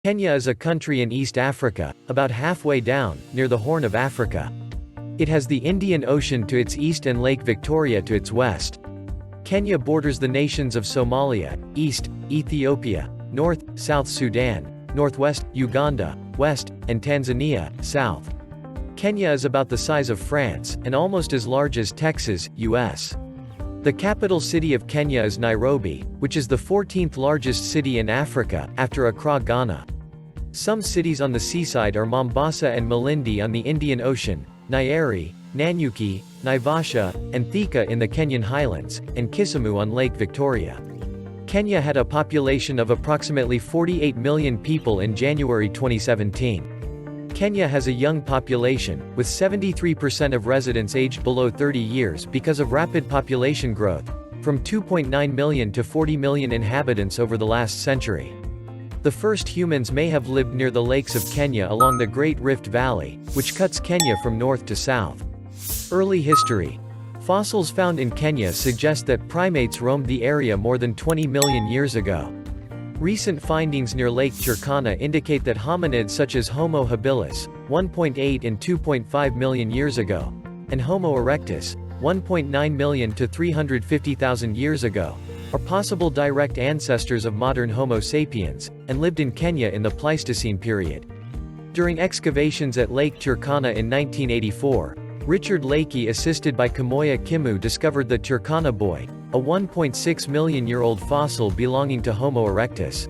Kenya is a country in East Africa, about halfway down, near the Horn of Africa. It has the Indian Ocean to its east and Lake Victoria to its west. Kenya borders the nations of Somalia, east, Ethiopia, north, South Sudan, northwest, Uganda, west, and Tanzania, south. Kenya is about the size of France, and almost as large as Texas, US. The capital city of Kenya is Nairobi, which is the 14th largest city in Africa, after Accra, Ghana. Some cities on the seaside are Mombasa and Malindi on the Indian Ocean, Nyeri, Nanyuki, Naivasha, and Thika in the Kenyan highlands, and Kisumu on Lake Victoria. Kenya had a population of approximately 48 million people in January 2017. Kenya has a young population, with 73% of residents aged below 30 years because of rapid population growth, from 2.9 million to 40 million inhabitants over the last century. The first humans may have lived near the lakes of Kenya along the Great Rift Valley, which cuts Kenya from north to south. Early history. Fossils found in Kenya suggest that primates roamed the area more than 20 million years ago. Recent findings near Lake Turkana indicate that hominids such as Homo habilis, 1.8 and 2.5 million years ago, and Homo erectus, 1.9 million to 350,000 years ago, are possible direct ancestors of modern Homo sapiens, and lived in Kenya in the Pleistocene period. During excavations at Lake Turkana in 1984, Richard Leakey assisted by Kamoya Kimu discovered the Turkana boy, a 1.6 million-year-old fossil belonging to Homo erectus.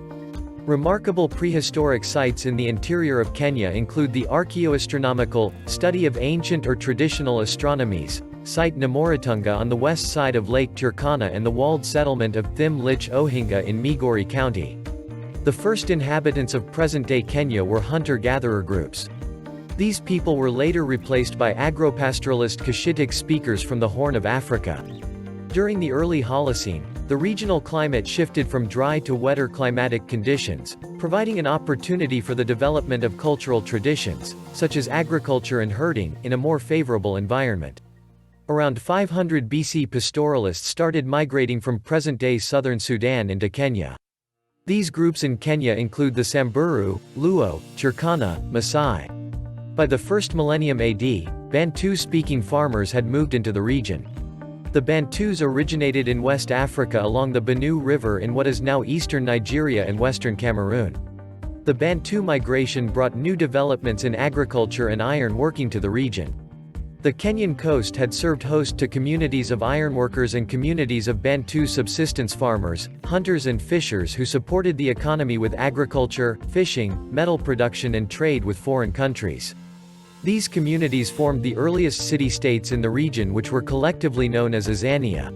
Remarkable prehistoric sites in the interior of Kenya include the archaeoastronomical, study of ancient or traditional astronomies, site Namoritunga on the west side of Lake Turkana and the walled settlement of Thim Lich Ohinga in Migori County. The first inhabitants of present-day Kenya were hunter-gatherer groups. These people were later replaced by agropastoralist Cushitic speakers from the Horn of Africa. During the early Holocene, the regional climate shifted from dry to wetter climatic conditions, providing an opportunity for the development of cultural traditions, such as agriculture and herding, in a more favorable environment. Around 500 BC pastoralists started migrating from present-day southern Sudan into Kenya. These groups in Kenya include the Samburu, Luo, Turkana, Maasai. By the first millennium AD, Bantu-speaking farmers had moved into the region. The Bantus originated in West Africa along the Benue River in what is now eastern Nigeria and western Cameroon. The Bantu migration brought new developments in agriculture and iron working to the region. The Kenyan coast had served host to communities of ironworkers and communities of Bantu subsistence farmers, hunters and fishers who supported the economy with agriculture, fishing, metal production and trade with foreign countries. These communities formed the earliest city-states in the region which were collectively known as Azania.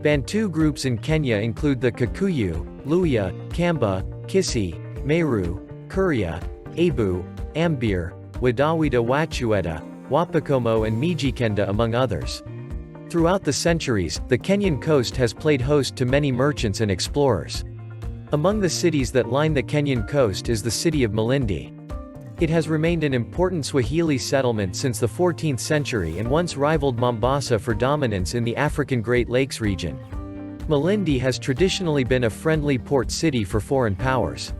Bantu groups in Kenya include the Kikuyu, Luhya, Kamba, Kisii, Meru, Kuria, Abu, Ambir, Wadawida Wachueta, Wapakomo and Mijikenda among others. Throughout the centuries, the Kenyan coast has played host to many merchants and explorers. Among the cities that line the Kenyan coast is the city of Malindi. It has remained an important Swahili settlement since the 14th century and once rivaled Mombasa for dominance in the African Great Lakes region. Malindi has traditionally been a friendly port city for foreign powers.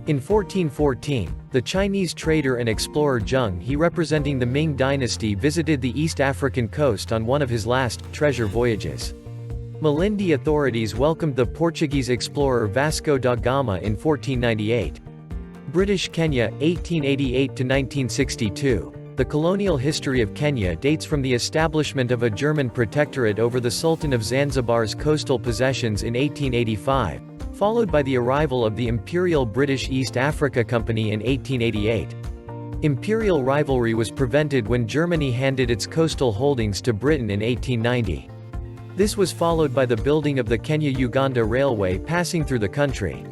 In 1414, the Chinese trader and explorer Zheng He representing the Ming dynasty visited the East African coast on one of his last treasure voyages. Malindi authorities welcomed the Portuguese explorer Vasco da Gama in 1498. British Kenya, 1888 to 1962. The colonial history of Kenya dates from the establishment of a German protectorate over the Sultan of Zanzibar's coastal possessions in 1885, followed by the arrival of the Imperial British East Africa Company in 1888. Imperial rivalry was prevented when Germany handed its coastal holdings to Britain in 1890. This was followed by the building of the Kenya-Uganda Railway passing through the country.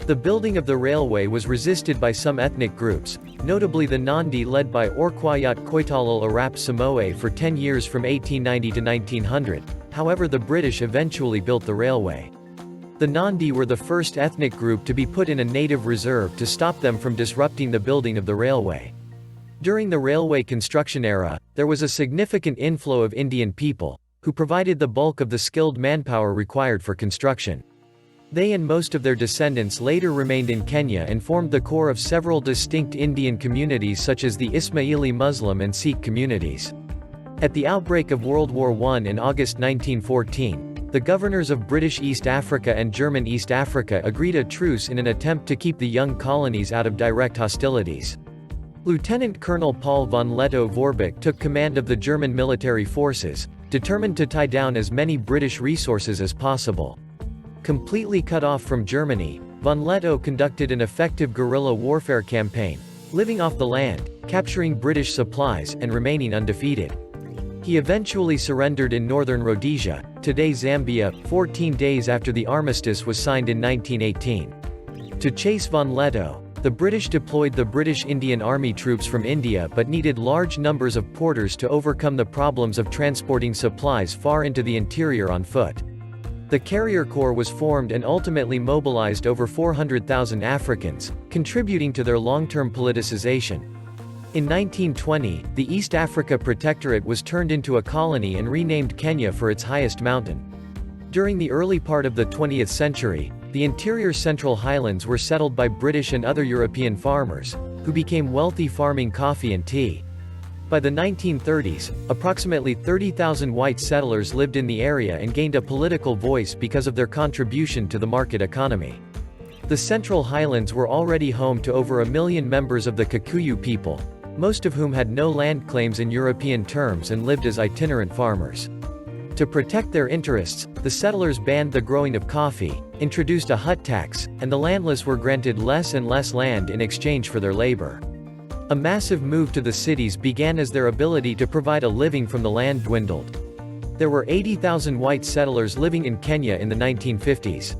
The building of the railway was resisted by some ethnic groups, notably the Nandi led by Orkwayat Koitalal Arap Samoe for 10 years from 1890 to 1900, however the British eventually built the railway. The Nandi were the first ethnic group to be put in a native reserve to stop them from disrupting the building of the railway. During the railway construction era, there was a significant inflow of Indian people, who provided the bulk of the skilled manpower required for construction. They and most of their descendants later remained in Kenya and formed the core of several distinct Indian communities such as the Ismaili Muslim and Sikh communities. At the outbreak of World War I in August 1914, the governors of British East Africa and German East Africa agreed a truce in an attempt to keep the young colonies out of direct hostilities. Lieutenant Colonel Paul von Lettow-Vorbeck took command of the German military forces, determined to tie down as many British resources as possible. Completely cut off from Germany, von Lettow conducted an effective guerrilla warfare campaign, living off the land, capturing British supplies, and remaining undefeated. He eventually surrendered in northern Rhodesia, today Zambia, 14 days after the armistice was signed in 1918. To chase von Lettow, the British deployed the British Indian Army troops from India but needed large numbers of porters to overcome the problems of transporting supplies far into the interior on foot. The Carrier Corps was formed and ultimately mobilized over 400,000 Africans, contributing to their long-term politicization. In 1920, the East Africa Protectorate was turned into a colony and renamed Kenya for its highest mountain. During the early part of the 20th century, the interior Central Highlands were settled by British and other European farmers, who became wealthy farming coffee and tea. By the 1930s, approximately 30,000 white settlers lived in the area and gained a political voice because of their contribution to the market economy. The Central Highlands were already home to over 1 million members of the Kikuyu people, most of whom had no land claims in European terms and lived as itinerant farmers. To protect their interests, the settlers banned the growing of coffee, introduced a hut tax, and the landless were granted less and less land in exchange for their labor. A massive move to the cities began as their ability to provide a living from the land dwindled. There were 80,000 white settlers living in Kenya in the 1950s.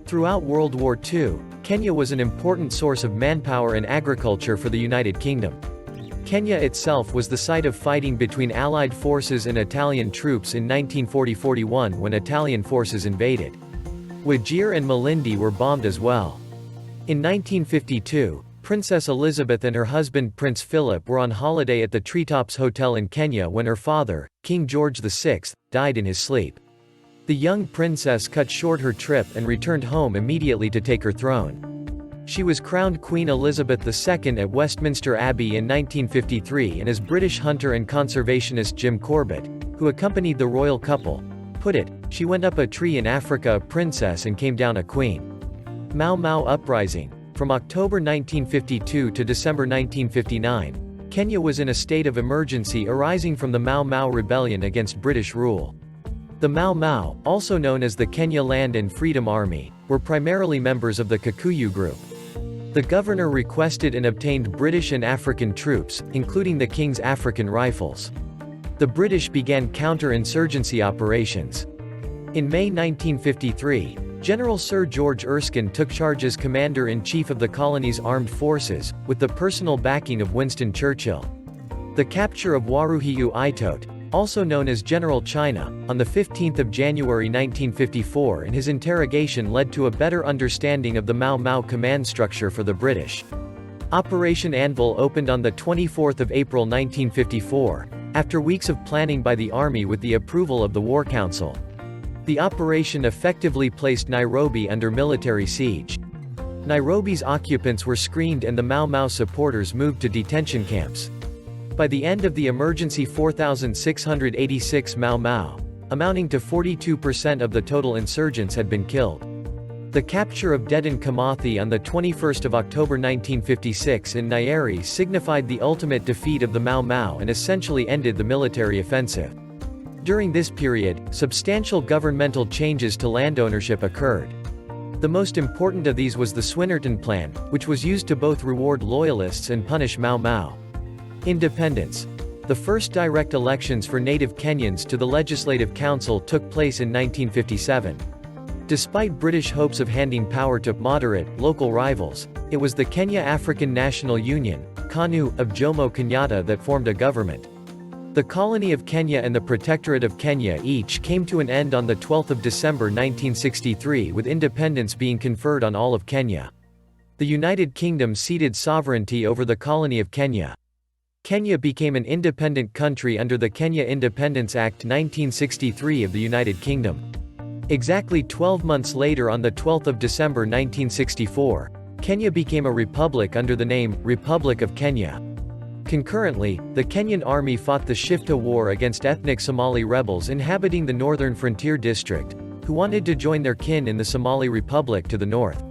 Throughout World War II, Kenya was an important source of manpower and agriculture for the United Kingdom. Kenya itself was the site of fighting between Allied forces and Italian troops in 1940–41 when Italian forces invaded. Wajir and Malindi were bombed as well. In 1952, Princess Elizabeth and her husband Prince Philip were on holiday at the Treetops Hotel in Kenya when her father, King George VI, died in his sleep. The young princess cut short her trip and returned home immediately to take her throne. She was crowned Queen Elizabeth II at Westminster Abbey in 1953, and as British hunter and conservationist Jim Corbett, who accompanied the royal couple, put it, she went up a tree in Africa a princess and came down a queen. Mau Mau Uprising. From October 1952 to December 1959, Kenya was in a state of emergency arising from the Mau Mau Rebellion against British rule. The Mau Mau, also known as the Kenya Land and Freedom Army, were primarily members of the Kikuyu group. The governor requested and obtained British and African troops, including the King's African Rifles. The British began counter-insurgency operations. In May 1953, General Sir George Erskine took charge as Commander-in-Chief of the colony's armed forces, with the personal backing of Winston Churchill. The capture of Waruhiu Aitot, also known as General China, on 15 January 1954 and his interrogation led to a better understanding of the Mau Mau command structure for the British. Operation Anvil opened on 24 April 1954, after weeks of planning by the Army with the approval of the War Council. The operation effectively placed Nairobi under military siege. Nairobi's occupants were screened and the Mau Mau supporters moved to detention camps. By the end of the emergency, 4,686 Mau Mau, amounting to 42% of the total insurgents, had been killed. The capture of Dedan Kimathi on 21 October 1956 in Nyeri signified the ultimate defeat of the Mau Mau and essentially ended the military offensive. During this period, substantial governmental changes to land ownership occurred. The most important of these was the Swinnerton Plan, which was used to both reward loyalists and punish Mau Mau. Independence. The first direct elections for native Kenyans to the Legislative Council took place in 1957. Despite British hopes of handing power to moderate, local rivals, it was the Kenya African National Union, KANU, of Jomo Kenyatta that formed a government. The Colony of Kenya and the Protectorate of Kenya each came to an end on 12 December 1963, with independence being conferred on all of Kenya. The United Kingdom ceded sovereignty over the Colony of Kenya. Kenya became an independent country under the Kenya Independence Act 1963 of the United Kingdom. Exactly 12 months later, on the 12th of December 1964, Kenya became a republic under the name, Republic of Kenya. Concurrently, the Kenyan army fought the Shifta War against ethnic Somali rebels inhabiting the northern frontier district, who wanted to join their kin in the Somali Republic to the north.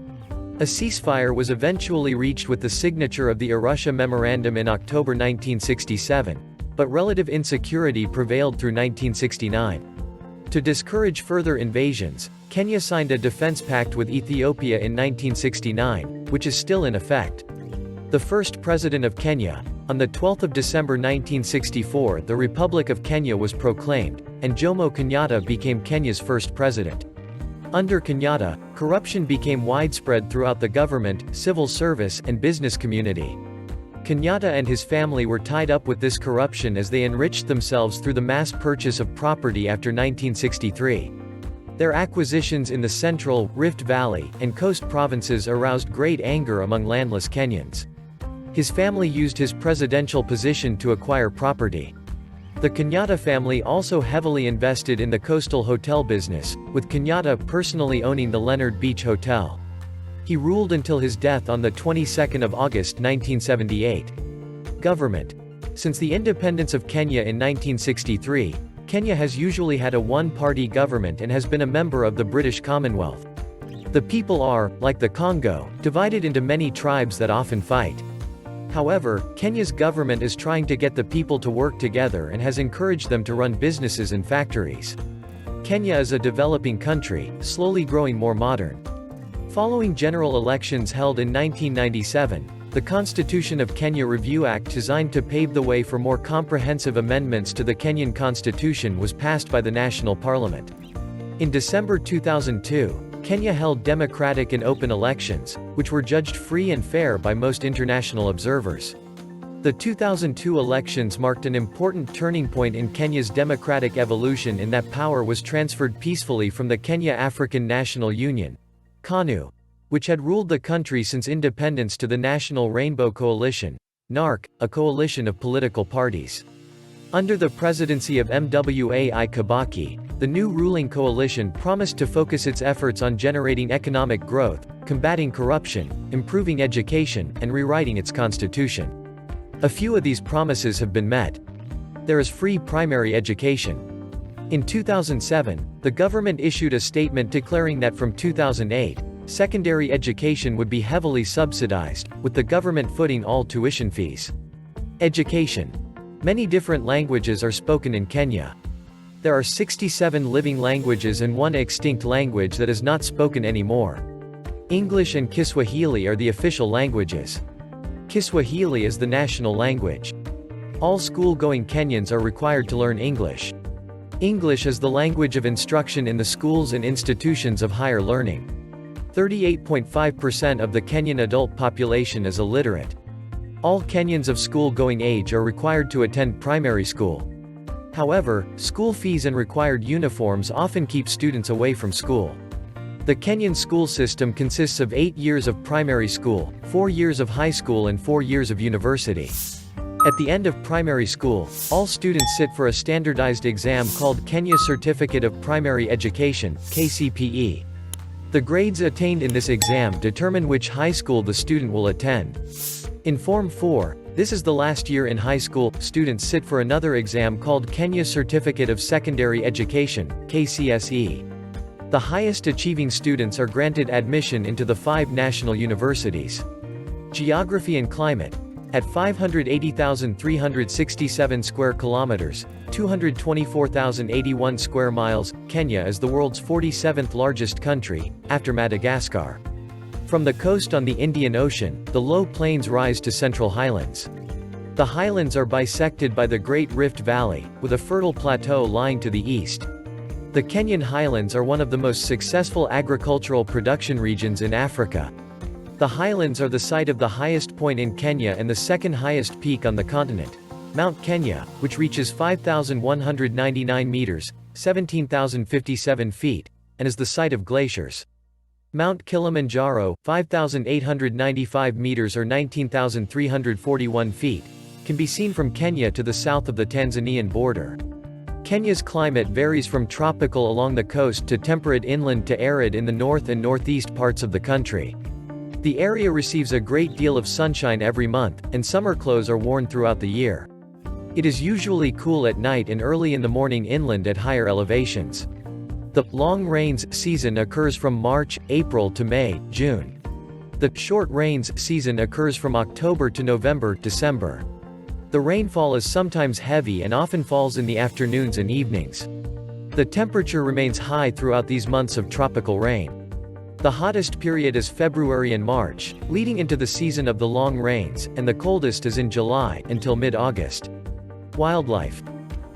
A ceasefire was eventually reached with the signature of the Arusha Memorandum in October 1967, but relative insecurity prevailed through 1969. To discourage further invasions, Kenya signed a defense pact with Ethiopia in 1969, which is still in effect. The first president of Kenya, on the 12th of December 1964, the Republic of Kenya was proclaimed, and Jomo Kenyatta became Kenya's first president. Under Kenyatta, corruption became widespread throughout the government, civil service, and business community. Kenyatta and his family were tied up with this corruption as they enriched themselves through the mass purchase of property after 1963. Their acquisitions in the Central, Rift Valley, and Coast provinces aroused great anger among landless Kenyans. His family used his presidential position to acquire property. The Kenyatta family also heavily invested in the coastal hotel business, with Kenyatta personally owning the Leonard Beach Hotel. He ruled until his death on the 22nd of August 1978. Government. Since the independence of Kenya in 1963, Kenya has usually had a one-party government and has been a member of the British Commonwealth. The people are, like the Congo, divided into many tribes that often fight. However, Kenya's government is trying to get the people to work together and has encouraged them to run businesses and factories. Kenya is a developing country, slowly growing more modern. Following general elections held in 1997, the Constitution of Kenya Review Act, designed to pave the way for more comprehensive amendments to the Kenyan Constitution, was passed by the National Parliament. In December 2002, Kenya held democratic and open elections, which were judged free and fair by most international observers. The 2002 elections marked an important turning point in Kenya's democratic evolution in that power was transferred peacefully from the Kenya African National Union, KANU, which had ruled the country since independence, to the National Rainbow Coalition, NARC, a coalition of political parties. Under the presidency of Mwai Kibaki, the new ruling coalition promised to focus its efforts on generating economic growth, combating corruption, improving education, and rewriting its constitution. A few of these promises have been met. There is free primary education. In 2007, the government issued a statement declaring that from 2008, secondary education would be heavily subsidized, with the government footing all tuition fees. Education. Many different languages are spoken in Kenya. There are 67 living languages and one extinct language that is not spoken anymore. English and Kiswahili are the official languages. Kiswahili is the national language. All school-going Kenyans are required to learn English. English is the language of instruction in the schools and institutions of higher learning. 38.5% of the Kenyan adult population is illiterate. All Kenyans of school-going age are required to attend primary school. However, school fees and required uniforms often keep students away from school. The Kenyan school system consists of 8 years of primary school, 4 years of high school and 4 years of university. At the end of primary school, all students sit for a standardized exam called Kenya Certificate of Primary Education, KCPE. The grades attained in this exam determine which high school the student will attend. In Form 4, this is the last year in high school, students sit for another exam called Kenya Certificate of Secondary Education, KCSE. The highest achieving students are granted admission into the 5 national universities. Geography and climate. At 580,367 square kilometers, 224,081 square miles, Kenya is the world's 47th largest country, after Madagascar. From the coast on the Indian Ocean, the low plains rise to central highlands. The highlands are bisected by the Great Rift Valley, with a fertile plateau lying to the east. The Kenyan highlands are one of the most successful agricultural production regions in Africa. The highlands are the site of the highest point in Kenya and the second highest peak on the continent, Mount Kenya, which reaches 5,199 meters, 17,057 feet, and is the site of glaciers. Mount Kilimanjaro, 5,895 meters or 19,341 feet, can be seen from Kenya to the south of the Tanzanian border. Kenya's climate varies from tropical along the coast to temperate inland to arid in the north and northeast parts of the country. The area receives a great deal of sunshine every month, and summer clothes are worn throughout the year. It is usually cool at night and early in the morning inland at higher elevations. The long rains season occurs from March, April to May, June. The short rains season occurs from October to November, December. The rainfall is sometimes heavy and often falls in the afternoons and evenings. The temperature remains high throughout these months of tropical rain. The hottest period is February and March, leading into the season of the long rains, and the coldest is in July, until mid-August. Wildlife.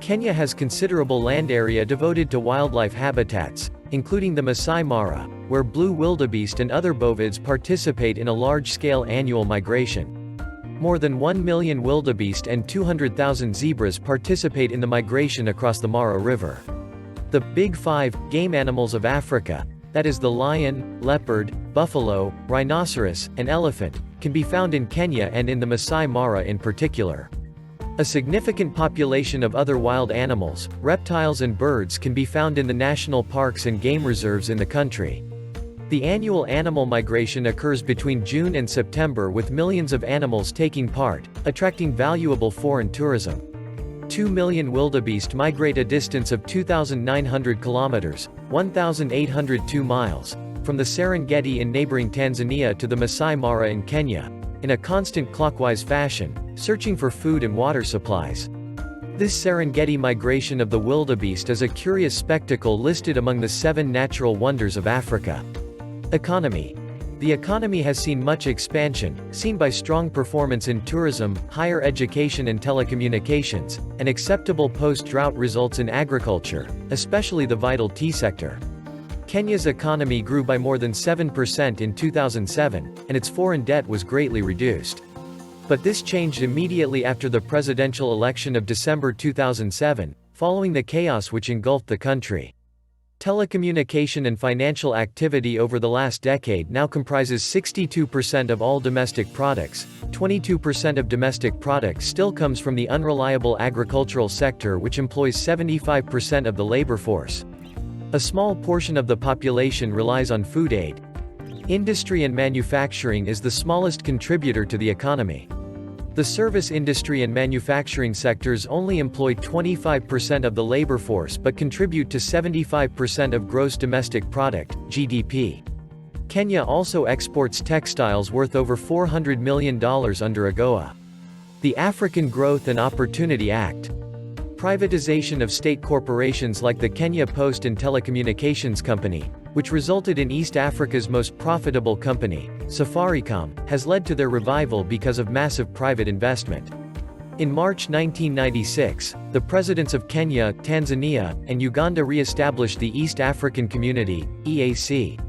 Kenya has considerable land area devoted to wildlife habitats, including the Masai Mara, where blue wildebeest and other bovids participate in a large-scale annual migration. More than 1 million wildebeest and 200,000 zebras participate in the migration across the Mara River. The Big Five game animals of Africa, that is the lion, leopard, buffalo, rhinoceros, and elephant, can be found in Kenya and in the Masai Mara in particular. A significant population of other wild animals, reptiles and birds can be found in the national parks and game reserves in the country. The annual animal migration occurs between June and September with millions of animals taking part, attracting valuable foreign tourism. 2 million wildebeest migrate a distance of 2,900 kilometers, 1,802 miles, from the Serengeti in neighboring Tanzania to the Masai Mara in Kenya, in a constant clockwise fashion, searching for food and water supplies. This Serengeti migration of the wildebeest is a curious spectacle listed among the 7 natural wonders of Africa. Economy. The economy has seen much expansion, seen by strong performance in tourism, higher education and telecommunications, and acceptable post-drought results in agriculture, especially the vital tea sector. Kenya's economy grew by more than 7% in 2007, and its foreign debt was greatly reduced. But this changed immediately after the presidential election of December 2007, following the chaos which engulfed the country. Telecommunication and financial activity over the last decade now comprises 62% of all domestic products. 22% of domestic products still comes from the unreliable agricultural sector, which employs 75% of the labor force. A small portion of the population relies on food aid. Industry and manufacturing is the smallest contributor to the economy. The service industry and manufacturing sectors only employ 25% of the labor force but contribute to 75% of gross domestic product, GDP. Kenya also exports textiles worth over $400 million under AGOA. The African Growth and Opportunity Act. Privatization of state corporations like the Kenya Post and Telecommunications Company, which resulted in East Africa's most profitable company, Safaricom, has led to their revival because of massive private investment. In March 1996, the presidents of Kenya, Tanzania, and Uganda re-established the East African Community, EAC.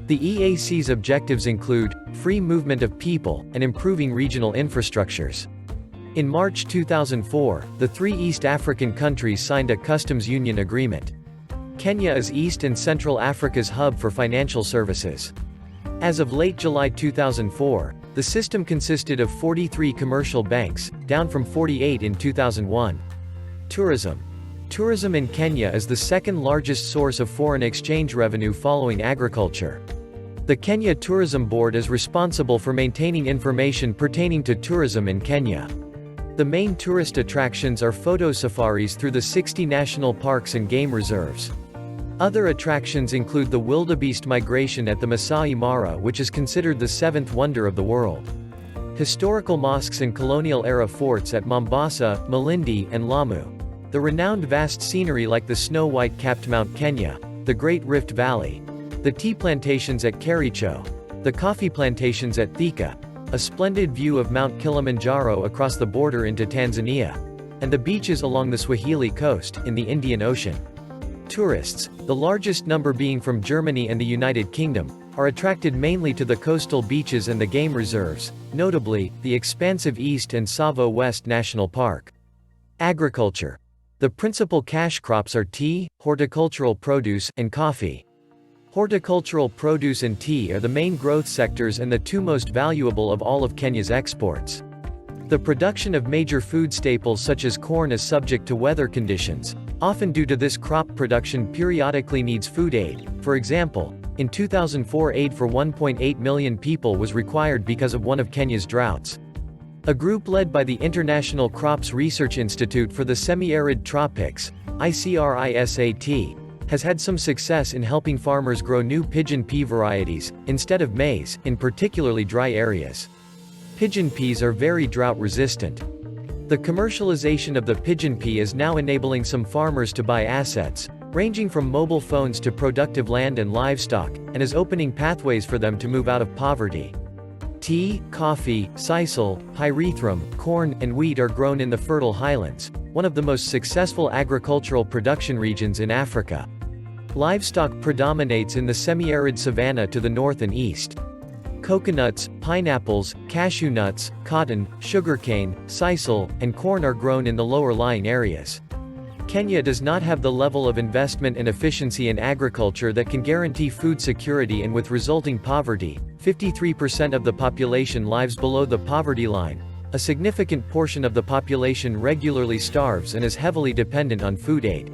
The EAC's objectives include free movement of people and improving regional infrastructures. In March 2004, the 3 East African countries signed a customs union agreement. Kenya is East and Central Africa's hub for financial services. As of late July 2004, the system consisted of 43 commercial banks, down from 48 in 2001. Tourism. Tourism in Kenya is the second largest source of foreign exchange revenue following agriculture. The Kenya Tourism Board is responsible for maintaining information pertaining to tourism in Kenya. The main tourist attractions are photo safaris through the 60 national parks and game reserves. Other attractions include the wildebeest migration at the Masai Mara, which is considered the 7th wonder of the world. Historical mosques and colonial-era forts at Mombasa, Malindi, and Lamu. The renowned vast scenery like the snow-white-capped Mount Kenya, the Great Rift Valley. The tea plantations at Kericho. The coffee plantations at Thika. A splendid view of Mount Kilimanjaro across the border into Tanzania. And the beaches along the Swahili coast, in the Indian Ocean. Tourists, the largest number being from Germany and the United Kingdom, are attracted mainly to the coastal beaches and the game reserves, notably, the expansive East and Tsavo West National Park. Agriculture. The principal cash crops are tea, horticultural produce, and coffee. Horticultural produce and tea are the main growth sectors and the 2 most valuable of all of Kenya's exports. The production of major food staples such as corn is subject to weather conditions, Often due to this, crop production periodically needs food aid. For example, in 2004 aid for 1.8 million people was required because of one of Kenya's droughts. A group led by the International Crops Research Institute for the Semi-Arid Tropics, ICRISAT, has had some success in helping farmers grow new pigeon pea varieties, instead of maize, in particularly dry areas. Pigeon peas are very drought-resistant. The commercialization of the pigeon pea is now enabling some farmers to buy assets, ranging from mobile phones to productive land and livestock, and is opening pathways for them to move out of poverty. Tea, coffee, sisal, pyrethrum, corn, and wheat are grown in the fertile highlands, one of the most successful agricultural production regions in Africa. Livestock predominates in the semi-arid savanna to the north and east. Coconuts, pineapples, cashew nuts, cotton, sugarcane, sisal, and corn are grown in the lower-lying areas. Kenya does not have the level of investment and efficiency in agriculture that can guarantee food security, and with resulting poverty, 53% of the population lives below the poverty line. A significant portion of the population regularly starves and is heavily dependent on food aid.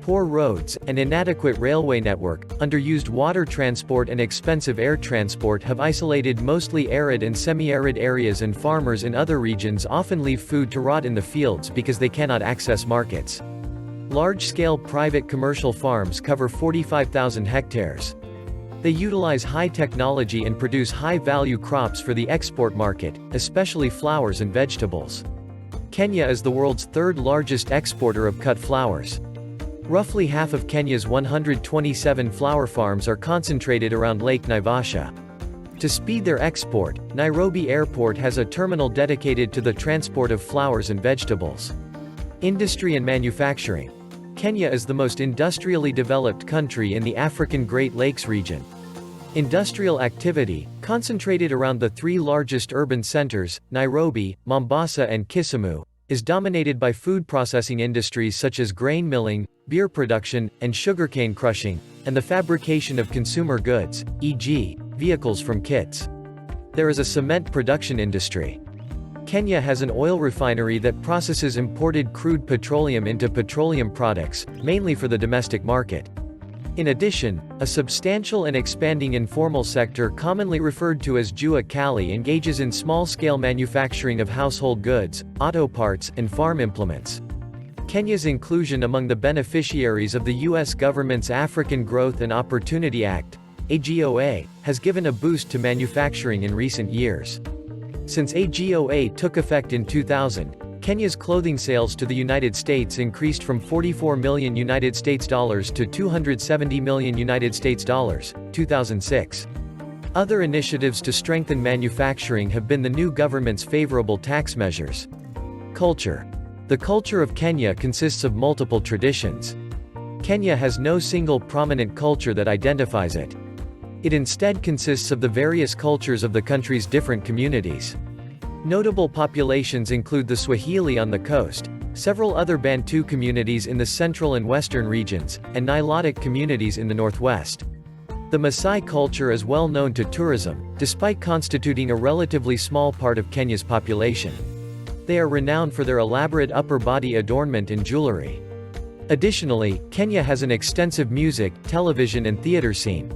Poor roads, an inadequate railway network, underused water transport and expensive air transport have isolated mostly arid and semi-arid areas, and farmers in other regions often leave food to rot in the fields because they cannot access markets. Large-scale private commercial farms cover 45,000 hectares. They utilize high technology and produce high-value crops for the export market, especially flowers and vegetables. Kenya is the world's third-largest exporter of cut flowers. Roughly half of Kenya's 127 flower farms are concentrated around Lake Naivasha. To speed their export, Nairobi Airport has a terminal dedicated to the transport of flowers and vegetables. Industry and manufacturing. Kenya is the most industrially developed country in the African Great Lakes region. Industrial activity, concentrated around the three largest urban centers, Nairobi, Mombasa and Kisumu, is dominated by food processing industries such as grain milling, beer production, and sugarcane crushing, and the fabrication of consumer goods, e.g., vehicles from kits. There is a cement production industry. Kenya has an oil refinery that processes imported crude petroleum into petroleum products, mainly for the domestic market. In addition, a substantial and expanding informal sector commonly referred to as Jua Kali engages in small-scale manufacturing of household goods, auto parts, and farm implements. Kenya's inclusion among the beneficiaries of the U.S. government's African Growth and Opportunity Act, AGOA, has given a boost to manufacturing in recent years. Since AGOA took effect in 2000, Kenya's clothing sales to the United States increased from $44 million to $270 million, 2006. Other initiatives to strengthen manufacturing have been the new government's favorable tax measures. Culture. The culture of Kenya consists of multiple traditions. Kenya has no single prominent culture that identifies it. It instead consists of the various cultures of the country's different communities. Notable populations include the Swahili on the coast, several other Bantu communities in the central and western regions, and Nilotic communities in the northwest. The Maasai culture is well known to tourism, despite constituting a relatively small part of Kenya's population. They are renowned for their elaborate upper body adornment and jewelry. Additionally, Kenya has an extensive music, television and theater scene.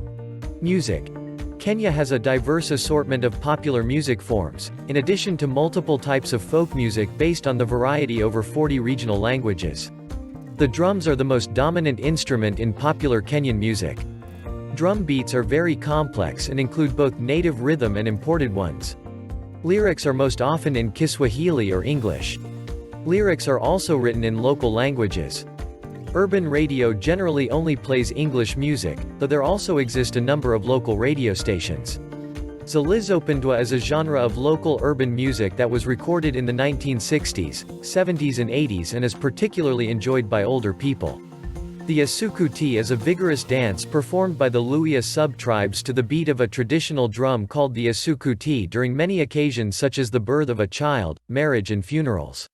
Music. Kenya has a diverse assortment of popular music forms, in addition to multiple types of folk music based on the variety over 40 regional languages. The drums are the most dominant instrument in popular Kenyan music. Drum beats are very complex and include both native rhythm and imported ones. Lyrics are most often in Kiswahili or English. Lyrics are also written in local languages. Urban radio generally only plays English music, though there also exist a number of local radio stations. Zilizopendwa is a genre of local urban music that was recorded in the 1960s, 70s and 80s and is particularly enjoyed by older people. The Asukuti is a vigorous dance performed by the Luhya sub-tribes to the beat of a traditional drum called the Asukuti during many occasions such as the birth of a child, marriage and funerals.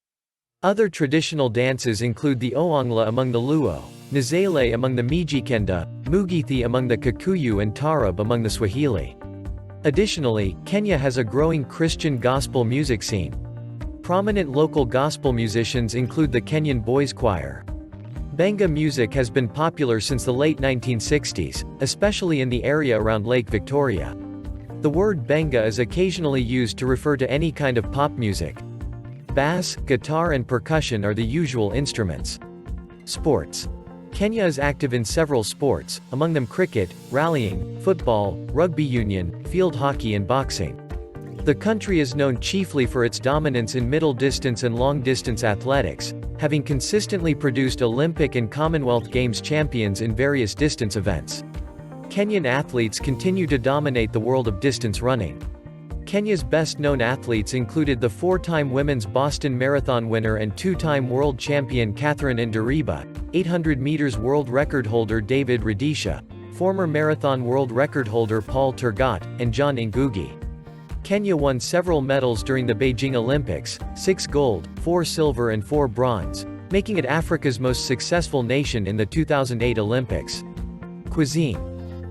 Other traditional dances include the Oangla among the Luo, Nzale among the Mijikenda, Mugithi among the Kikuyu and Tarab among the Swahili. Additionally, Kenya has a growing Christian gospel music scene. Prominent local gospel musicians include the Kenyan Boys Choir. Benga music has been popular since the late 1960s, especially in the area around Lake Victoria. The word Benga is occasionally used to refer to any kind of pop music. Bass, guitar and percussion are the usual instruments. Sports. Kenya is active in several sports, among them cricket, rallying, football, rugby union, field hockey and boxing. The country is known chiefly for its dominance in middle distance and long distance athletics, having consistently produced Olympic and Commonwealth Games champions in various distance events. Kenyan athletes continue to dominate the world of distance running. Kenya's best-known athletes included the 4-time women's Boston Marathon winner and 2-time world champion Catherine Nderiba, 800 meters world record holder David Rudisha, former marathon world record holder Paul Tergat, and John Ngugi. Kenya won several medals during the Beijing Olympics, 6 gold, 4 silver and 4 bronze, making it Africa's most successful nation in the 2008 Olympics. Cuisine.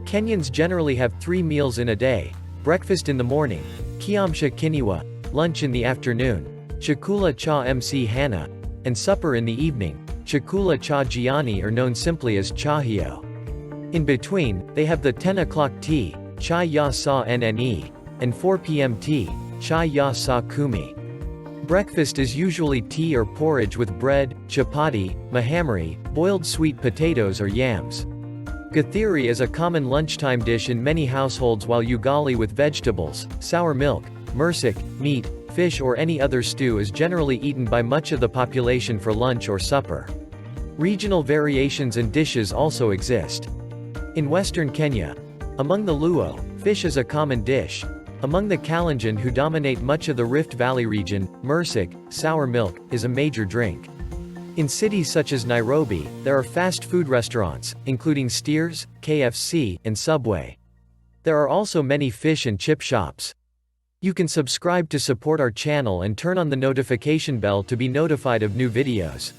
Kenyans generally have 3 meals in a day: breakfast in the morning, kiamsha kinywa, lunch in the afternoon, chakula cha mchana, and supper in the evening, chakula cha jioni, or known simply as chahio. In between, they have the 10 o'clock tea, chai ya sa nne, and 4 p.m. tea, chai ya sa kumi. Breakfast is usually tea or porridge with bread, chapati, mahamri, boiled sweet potatoes or yams. Githeri is a common lunchtime dish in many households, while ugali with vegetables, sour milk, mursik, meat, fish or any other stew is generally eaten by much of the population for lunch or supper. Regional variations and dishes also exist. In western Kenya, among the Luo, fish is a common dish. Among the Kalenjin, who dominate much of the Rift Valley region, mursik, sour milk, is a major drink. In cities such as Nairobi, there are fast food restaurants, including Steers, KFC, and Subway. There are also many fish and chip shops. You can subscribe to support our channel and turn on the notification bell to be notified of new videos.